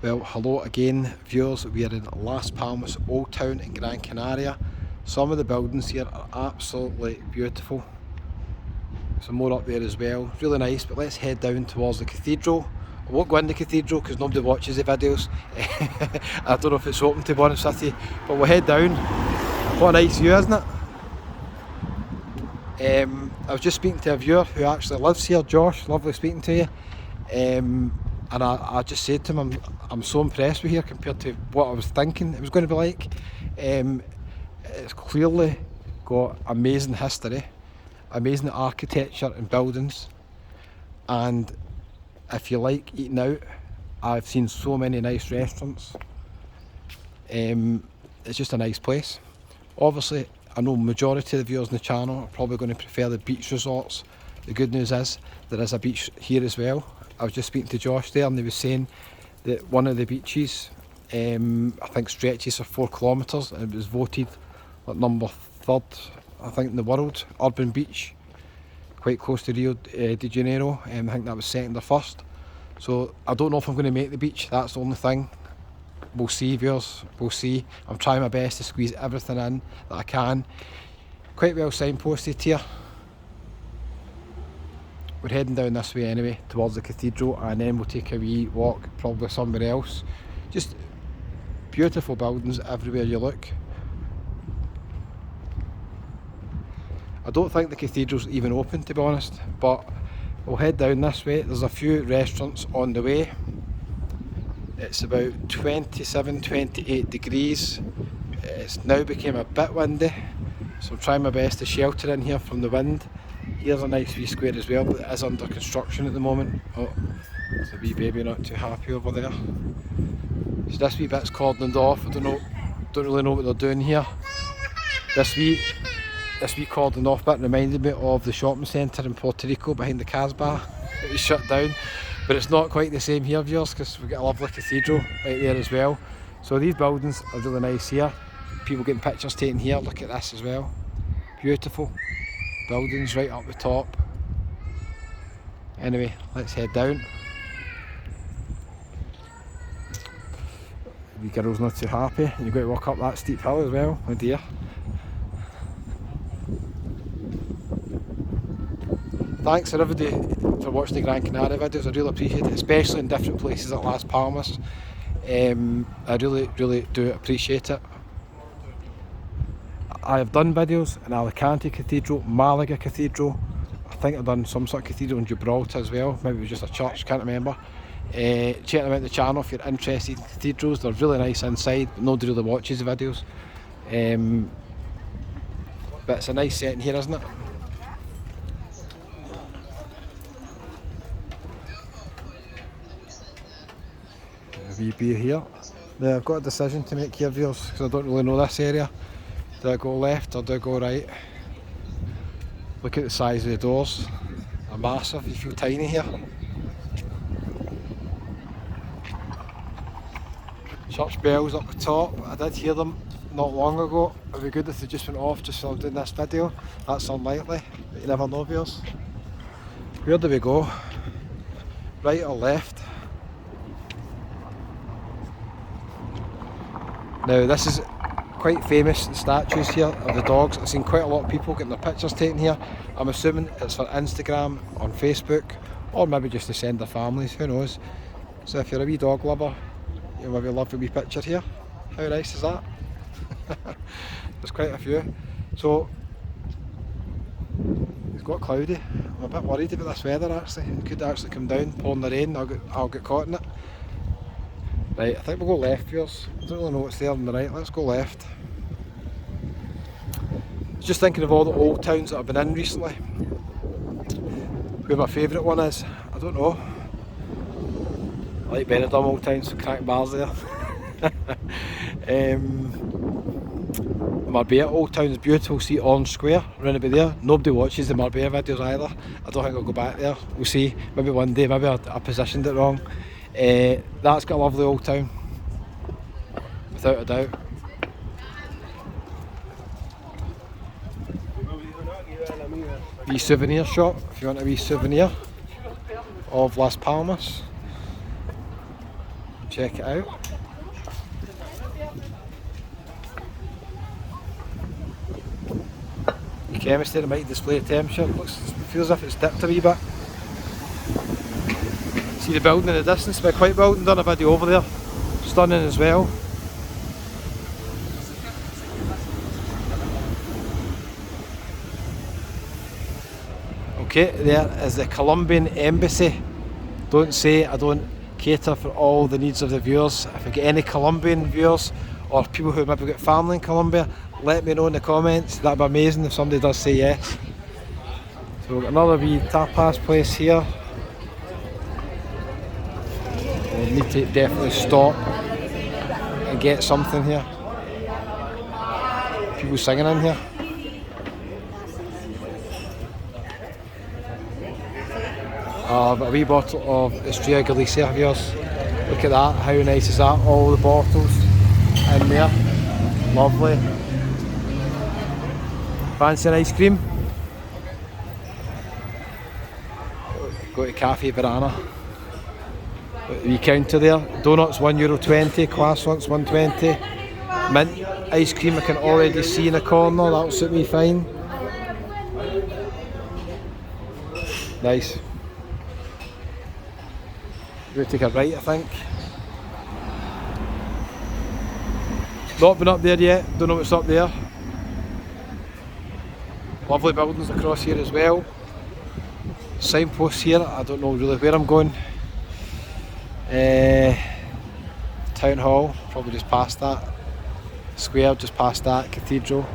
Well, hello again viewers, we are in Las Palmas Old Town in Gran Canaria. Some of the buildings here are absolutely beautiful. Some more up there as well, really nice, but let's head down towards the cathedral. I won't go in the cathedral because nobody watches the videos. I don't know if it's open, to be honest with you, but we'll head down. What a nice view, isn't it? I was just speaking to a viewer who actually lives here, Josh, lovely speaking to you. And I just said to him, I'm so impressed with here compared to what I was thinking it was going to be like. It's clearly got amazing history, amazing architecture and buildings, and if you like eating out, I've seen so many nice restaurants. It's just a nice place. Obviously, I know majority of the viewers on the channel are probably going to prefer the beach resorts. The good news is there is a beach here as well. I was just speaking to Josh there and he was saying that one of the beaches I think stretches for 4 kilometres and it was voted like number 3rd I think in the world, urban beach, quite close to Rio de Janeiro. I think that was 2nd or 1st. So I don't know if I'm going to make the beach, that's the only thing. We'll see viewers, we'll see. I'm trying my best to squeeze everything in that I can. Quite well signposted here. We're heading down this way anyway, towards the cathedral, and then we'll take a wee walk, probably somewhere else. Just beautiful buildings everywhere you look. I don't think the cathedral's even open, to be honest, but we'll head down this way. There's a few restaurants on the way. It's about 27, 28 degrees. It's now became a bit windy, so I'm trying my best to shelter in here from the wind. Here's a nice wee square as well, but it is under construction at the moment. Oh, there's a wee baby not too happy over there. So this wee bit's cordoned off. I don't really know what they're doing here. This wee cordoned off bit reminded me of the shopping centre in Puerto Rico behind the Casbah. It was shut down, but it's not quite the same here, viewers, because we've got a lovely cathedral right there as well. So these buildings are really nice here. People getting pictures taken here. Look at this as well. Beautiful buildings right up the top. Anyway, let's head down. The wee girl's not too happy, and you've got to walk up that steep hill as well. Oh dear. Thanks for everybody for watching the Gran Canaria videos. I really appreciate it, especially in different places like Las Palmas. I really do appreciate it. I have done videos in Alicante Cathedral, Malaga Cathedral. I think I've done some sort of cathedral in Gibraltar as well. Maybe it was just a church, can't remember. Check them out on the channel if you're interested in cathedrals. They're really nice inside, but nobody really watches the videos. But it's a nice setting here, isn't it? A wee beer here. Now I've got a decision to make here, viewers, because I don't really know this area. Do I go left or do I go right? Look at the size of the doors. They're massive, you feel tiny here. Church bells up the top. I did hear them not long ago. It would be good if they just went off just while I'm doing this video. That's unlikely, but you never know, viewers. Where do we go? Right or left? Now this is quite famous, the statues here of the dogs. I've seen quite a lot of people getting their pictures taken here. I'm assuming it's for Instagram, on Facebook, or maybe just to send their families, who knows. So if you're a wee dog lover, you'll maybe love a wee picture here. How nice is that? There's quite a few. So it's got cloudy. I'm a bit worried about this weather actually. It could actually come down, pouring the rain, I'll get caught in it. Right, I think we'll go left, viewers. I don't really know what's there on the right. Let's go left. Just thinking of all the old towns that I've been in recently. Who my favourite one is, I don't know. I like Benidorm Old Town, some crack bars there. Marbella Old Town is beautiful. See Orange Square round about there. Nobody watches the Marbella videos either. I don't think I'll go back there. We'll see. Maybe one day. Maybe I positioned it wrong. That's got a lovely old town, without a doubt. Wee souvenir shop if you want a wee souvenir of Las Palmas. check it out. The chemist there might display temperature. Feels as if it's dipped a wee bit. See the building in the distance, big white building, done a video over there. Stunning as well. Okay, there is the Colombian Embassy. Don't say I don't cater for all the needs of the viewers. If I get any Colombian viewers or people who maybe got family in Colombia, let me know in the comments. That'd be amazing if somebody does say yes. So we've got another wee tapas place here. We need to definitely stop and get something here. People singing in here. I've got a wee bottle of Estrella Galicia viewers. Look at that, how nice is that? All the bottles in there. Lovely. Fancy an ice cream? Go to Cafe Banana. The wee counter there. Donuts €1.20, croissants £1.20. Mint ice cream I can already see in the corner, that'll suit me fine. Nice. We'll take a right, I think. Not been up there yet, don't know what's up there. Lovely buildings across here as well. Signposts here, I don't know really where I'm going. Town Hall, probably just past that. Square, just past that. Cathedral.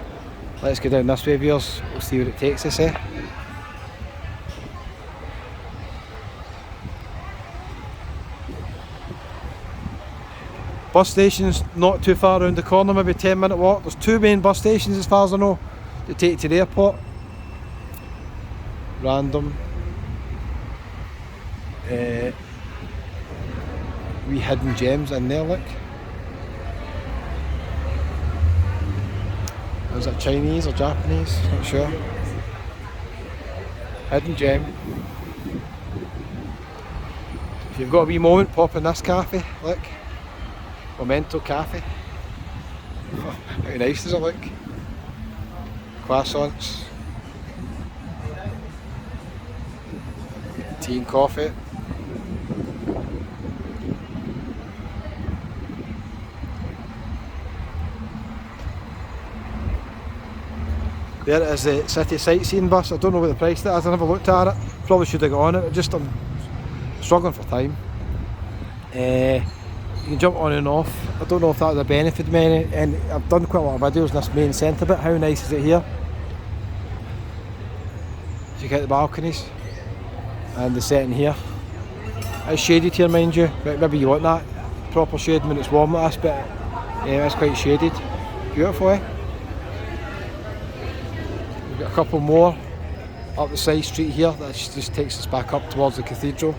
Let's go down this way, viewers. We'll see where it takes us, eh? Bus station's not too far around the corner, maybe 10-minute walk. There's two main bus stations as far as I know to take to the airport. Random. Wee hidden gems in there, look. Is that Chinese or Japanese? Not sure. Hidden gem. If you've got a wee moment, pop in this cafe, look. Memento Cafe. How nice does it look? Croissants. Tea and coffee. There is the city sightseeing bus. I don't know what the price that is, I never looked at it. Probably should have got on it, just I'm struggling for time. You can jump on and off. I don't know if that would have benefited me, and I've done quite a lot of videos in this main centre bit. How nice is it here? Check out the balconies and the setting here. It's shaded here, mind you. Maybe you want that proper shade when it's warm like this, but yeah, it's quite shaded. Beautiful, eh? We've got a couple more up the side street here. That just takes us back up towards the cathedral.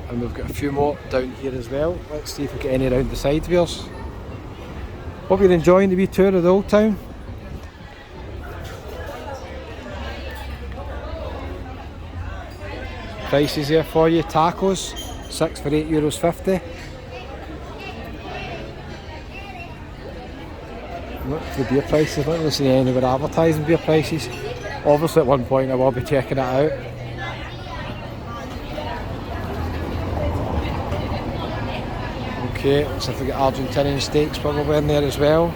And we've got a few more down here as well. Let's see if we get any around the side viewers. Hope you're enjoying the wee tour of the Old Town. Prices there for you. Tacos, 6 for €8.50. Look for the beer prices, not really seeing anywhere advertising beer prices. Obviously at one point I will be checking it out. Okay, looks like we got Argentinian steaks probably in there as well.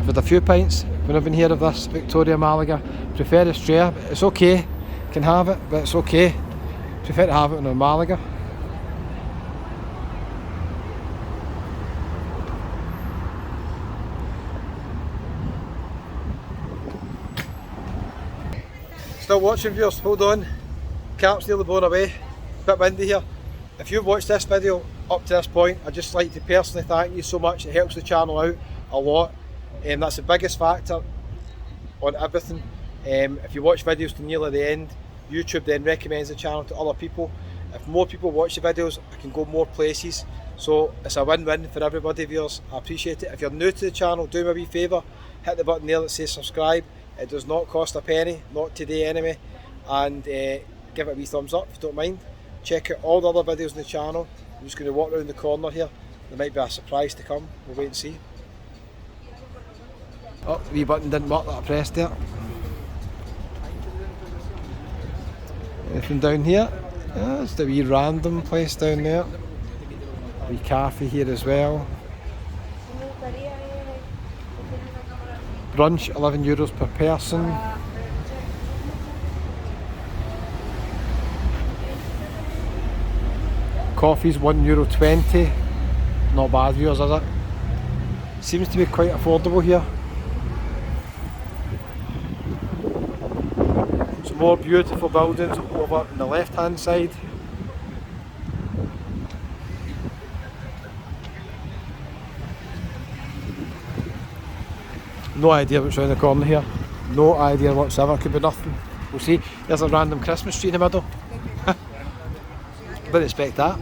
I've had a few pints when I've been here of this Victoria Malaga. Prefer Estrella, but it's okay. Can have it, but it's okay. Prefer to have it in a Malaga. Still watching viewers, hold on. Cap's nearly blown away, bit windy here. If you've watched this video up to this point, I'd just like to personally thank you so much. It helps the channel out a lot, and that's the biggest factor on everything. If you watch videos to nearly the end, YouTube then recommends the channel to other people. If more people watch the videos, I can go more places. So it's a win-win for everybody, viewers. I appreciate it. If you're new to the channel, do me a wee favour, hit the button there that says subscribe. It does not cost a penny, not today anyway, and give it a wee thumbs up if you don't mind. Check out all the other videos on the channel. I'm just going to walk around the corner here. There might be a surprise to come, we'll wait and see. Oh, the wee button didn't work that I pressed there. Anything down here? Yeah, it's the wee random place down there. A wee cafe here as well. Brunch, €11 per person. Coffee's €1.20. Not bad, viewers, is it? Seems to be quite affordable here. Some more beautiful buildings over on the left hand side. No idea what's around the corner here. No idea whatsoever, could be nothing. We'll see. There's a random Christmas tree in the middle. Didn't expect that.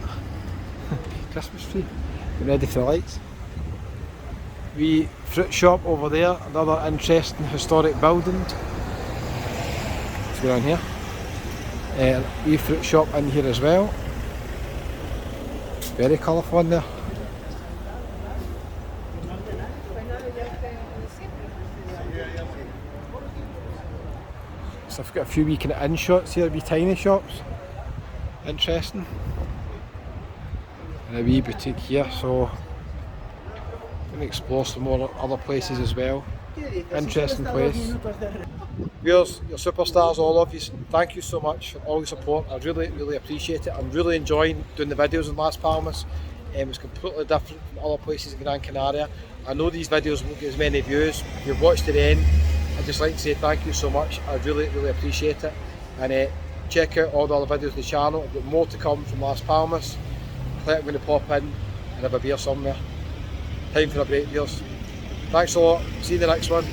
Christmas tree. Getting ready for the lights. Wee fruit shop over there, another interesting historic building. Let's go down here. Wee fruit shop in here as well. Very colourful in there. So I've got a few wee kind of in shots here, wee tiny shops. Interesting. And a wee boutique here, so I'm going to explore some more other places as well. Interesting place. Viewers, you're superstars, all of you. Thank you so much for all the support. I really appreciate it. I'm really enjoying doing the videos in Las Palmas. It's completely different from other places in Gran Canaria. I know these videos won't get as many views. If you've watched to the end, I'd just like to say thank you so much. I really appreciate it. And check out all the other videos on the channel. I've got more to come from Las Palmas. I think I'm going to pop in and have a beer somewhere. Time for a break, viewers. Thanks a lot. See you in the next one.